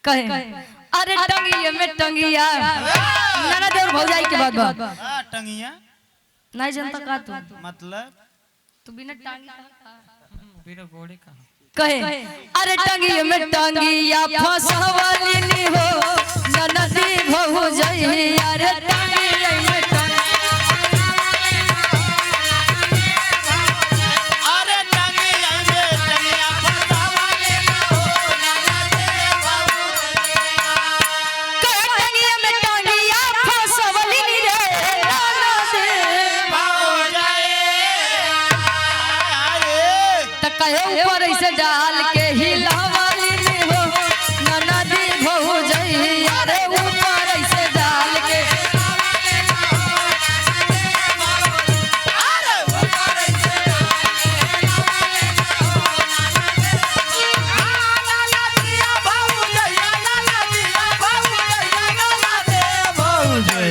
कहे अरे टंगिया में टंगिया नाना देवर भौजाई के बाद बात टंगिया नहीं जनता का तू मतलब तू बिना टांगी बिना घोड़े का कहे अरे टंगिया में टंगिया फसवलिनी हो ननदी भौजाई अरे टंगिया में ऊपर ऐसे डाल के हिलावाली हो ननदी भौजाई अरे ऊपर ऐसे डाल के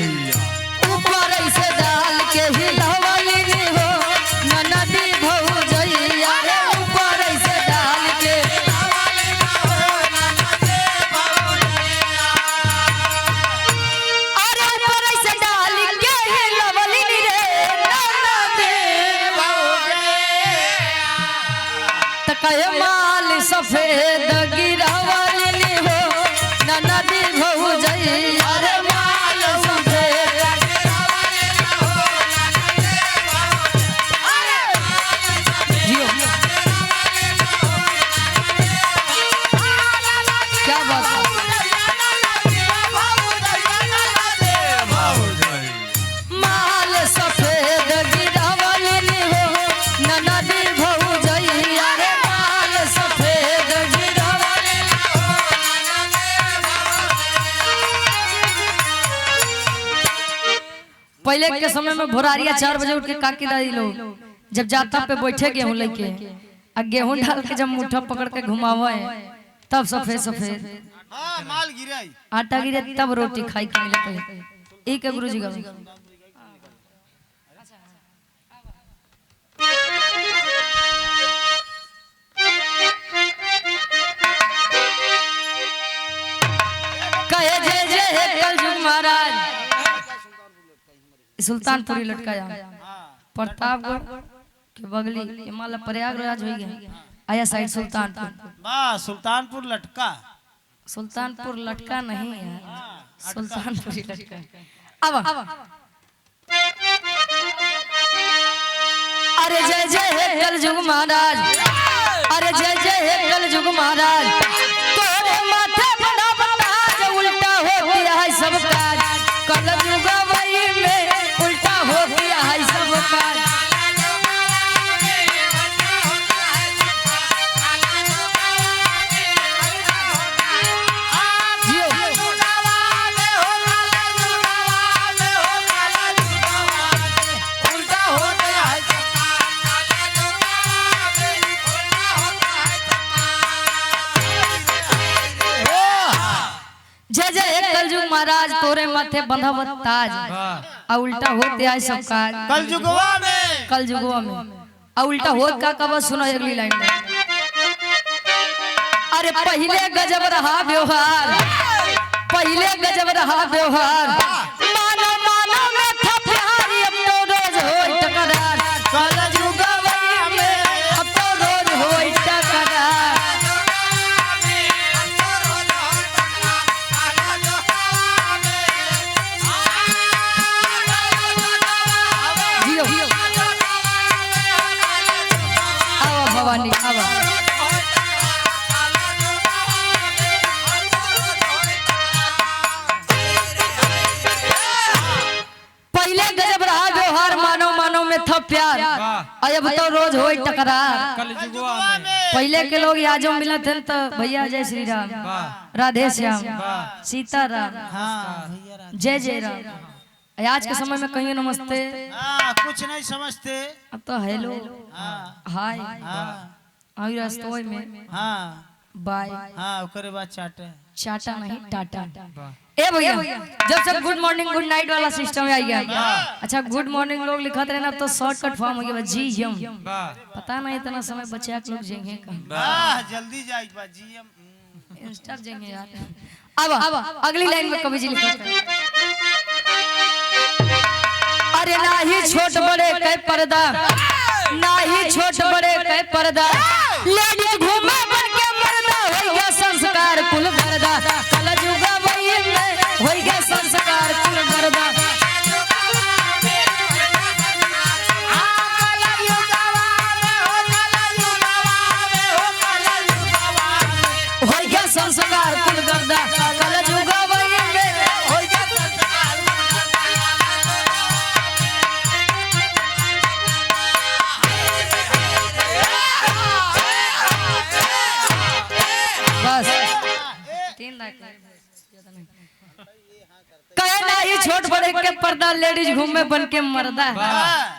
ऊपर ऐसे डाल के हिलावाली हो ननदी भौजाई अरे ऊपर ऐसे डाल के अरे ऊपर ऐसे डाल के हिलावाली रे ननदी तकय माल सफेद गिरावाली हो ननदी भौजाई अरे माल सफेद जियो क्या बात है माल सफेद गिरावाली हो ननदी भौजाई अरे माल सफेद गिरावाली पहले के समय में भोरारिया 4 बजे उठ के काकी दादी लोग जब जाता पे बैठे गेहूं लेके आ गेहूं डाल के जब मुट्ठा पकड़ के घुमावे तब सफेद सफेद हां माल गिराई आटा गिरे तब रोटी खाई के मिलते एक गुरुजी का कहे जय जय कलजुग महाराज सुल्तानपुरी लटकाया प्रतापगढ़ के बगली हिमालय प्रयागराज हो गया आया साइड सुल्तानपुर वाह सुल्तानपुर लटका सुल्तानपुर लटका नहीं है सुल्तानपुरी लटका अब अरे जय जय कलजुग महाराज अरे जय जय कलजुग महाराज तोरे माथे बड़ा ताज उल्टा हो गया है सब काज कलजुग वही में उल्टा हो गया है सब काज जय जय कलजुग महाराज तोरे माथे बंधावत ताज आ उल्टा होते आए सब काज कलजुगवा में आ उल्टा होत का कब सुनो अगली लाइन में अरे पहले गजब रहा व्यवहार पहले गजब रहा व्यवहार मानो मानो में था प्यार अब तो रोज होई टकरार कलजुगवा में अब तो रोज होई टकरार भवानी आवा पहले गजब रहा व्यवहार मानो मानो में था प्यार अब तो रोज होई टकरार पहले के लोग आजो मिला थे तो भैया जय श्री राम राधे श्याम सीताराम जय जय राम आज के समय में कहिए नमस्ते कुछ नहीं समझते अब तो हेलो हाय अभी रस्तों में बाय ओकरे बाद चाटे चाटा नहीं टाटा ए भैया जब सब गुड मॉर्निंग गुड नाइट वाला सिस्टम आ गया अच्छा गुड मॉर्निंग लोग लिखत रहे ना तो शॉर्टकट फॉर्म हो गया जी यम पता नहीं इतना समय बचा के लोग जेंगे वाह जल्दी जाई बा जी यम इंस्टा जाएंगे यार। अब अगली लाइन में कवि जी लिखते हैं, अरे ना ही छोट बड़े कै पर्दा, ना ही छोट बड़े कै पर्दा, लेडीज घूमे बन के मर्दा, हो गया संस्कार कुल गर्दा, कल जुगा वही में हो गया संस्कार कुल गर्दा। हो गया संस्कार कुल गर्दा, कल जुगा वही में हो गया संस्कार। बस 3 लाख कहे ना ही छोट बड़े के पर्दा, लेडीज घूमे बन के मर्दा,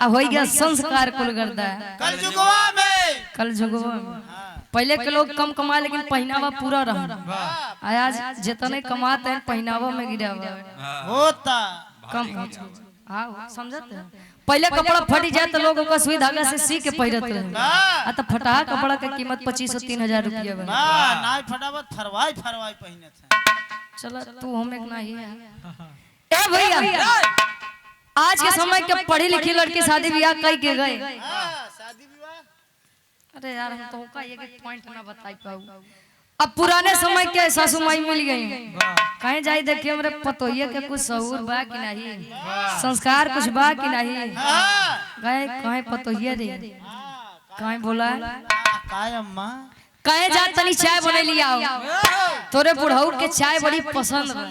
अब हो गया संस्कार कुल गर्दा। कल जुगवा में कल जुगवा में पहले के लोग कम कमा लेकिन पहनावा पूरा रहा, आज जितने कमाते हैं पहनावा में गिरा हुआ होता कम। हाँ समझते हैं, पहले कपड़ा फटी जाए तो लोग ओकर सुई धागा से सी के पहिरत रहे, आ तो फटा कपड़ा के कीमत 2500-3000 रुपया बा। नाई फटाफट फरवाई फरवाई पहने थे। चलो तू हम एक नहीं है ए भैया, आज के समय के पढ़ी लिखी लड़की शादी ब्याह कई के गए। शादी विवाह अरे यार हम तो का एक पॉइंट ना बताई पाऊ। अब पुराने समय के सासू माई मिल गई, कहीं जाई देखिए हमरे पतोहिए के कुछ सहूर बा कि नहीं, संस्कार कुछ बा कि नहीं, गए कहीं पतोहिए रे कहीं बोला काय अम्मा कहीं जा तनी चाय बने लिया तोरे बुढ़ऊ के चाय बड़ी पसंद बा।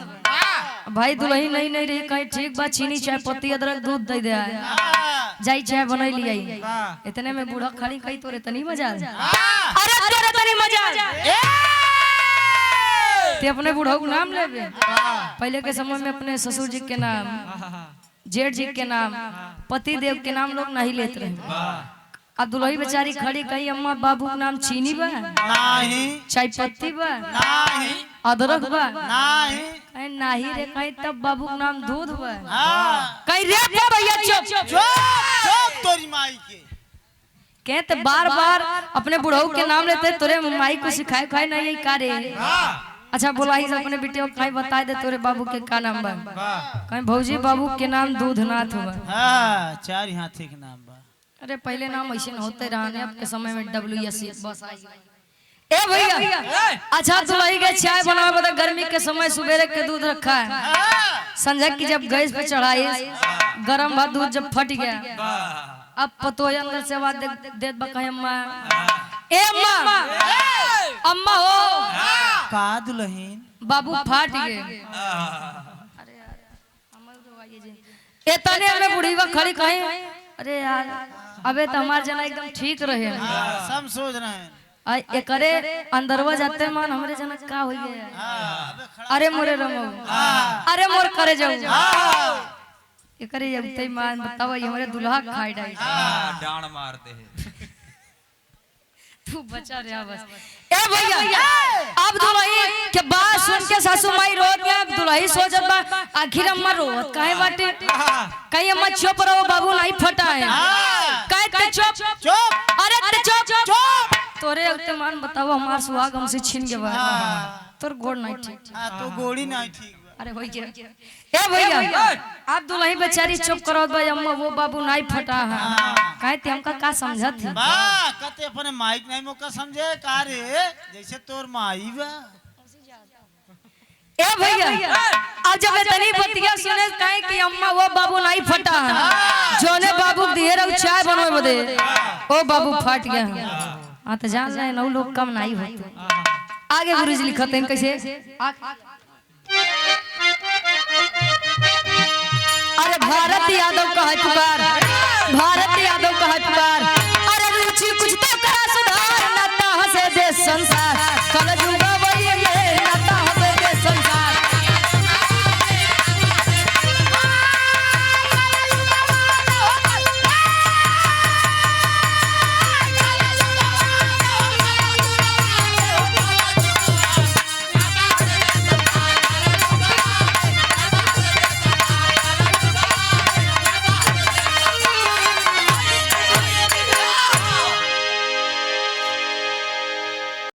भाई दुल्ही नहीं नहीं रही कहीं ठीक बा, चीनी चाय पत्ती अदरक दूध दे दे जाई चाय बने लिया। इतने में बूढ़ा खड़ी कही तोरे तनी मजा, अरे तोरे तनी मजा ते अपने बुढ़ऊ के नाम लेबे। पहले के समय में अपने ससुर जी के नाम, जेठ जी के नाम, पति देव के नाम लोग नहीं लेते रहे। अब दुल्ही बेचारी खड़ी कही अम्मा बाबू के नाम चीनी बा नहीं, चाय पत्ती बा नहीं, अदरक बा नहीं, कहीं नहीं रे कहीं तब बाबू के नाम दूध बा कहीं रे भैया चुप चुप तोरी माई के कहते बार बार अपने बुढ़ऊ के नाम लेते, तोरे माई को सिखाए खाए नहीं का रे। अच्छा बोला ही अपने बेटे को कहीं बता दे तोरे बाबू के का नाम बा, कहीं भौजी बाबू के नाम दूधनाथ बा। हाँ 4 हाथी के नाम बा। अरे पहले नाम ऐसे होते रहने, अब के समय में WS बस आई। ए भैया अच्छा दुल्ही के चाय बनावे बता, गर्मी के समय सुबेरे के दूध रखा है, संजय की जब गैस पे चढ़ाई गरम भात दूध जब फट गया, अब पतोय अंदर से आवाज दे कहीं अम्मा ए अम्मा अम्मा हो का दुल्हीन बाबू फाट गए। अरे यार हमर दवाई जी ए तने में बुढ़ी वा खड़ी कहीं, अरे यार अबे तो हमार जना एकदम ठीक रहे, सब सोच रहे हैं एकरे अंदरवा जाते मान हमरे जना का हो गया। अरे मोरे रमो अरे मोर करे जाऊ एकरे जबते मान बतावा ये हमरे दुल्हा खाई डाई डांड मारते हैं तू बचा रे बस। ए भैया अब दुल्ही के बात सुन के सासू माई रोत गया, दुल्ही सोचत बा आखिर अम्मा रोत काहे बाटे, कहीं अम्मा चुप रहो बाबू नहीं फटा है, कहे ते चुप चुप अरे ते चुप चुप तोरे अगते मान बतावा हमार सुहाग हमसे छीन के बा, तोर गोड़ नहीं ठीक। तो गोड़ी नहीं ठीक बा। अरे होई गया ए भैया आप दुल्ही बेचारी चुप करो भाई अम्मा वो बाबू नहीं फटा है, काहे ते हमका का समझत है बा कते अपने माइक नहीं मौका समझे का रे जैसे तोर माई बा। ए भैया अब जब इतनी बतिया सुने काहे कि अम्मा वो बाबू नहीं फटा है, जोने बाबू दिए रहो चाय बनवे बदे ओ बाबू फट गया। हां तो जान जाए नौ लोग कम नहीं होते। आगे गुरुजी लिखते हैं कैसे, अरे भारत यादव का है पुकार, भारत यादव का है पुकार, अरे रुचि कुछ तो करा सुधार ना से दे संसार।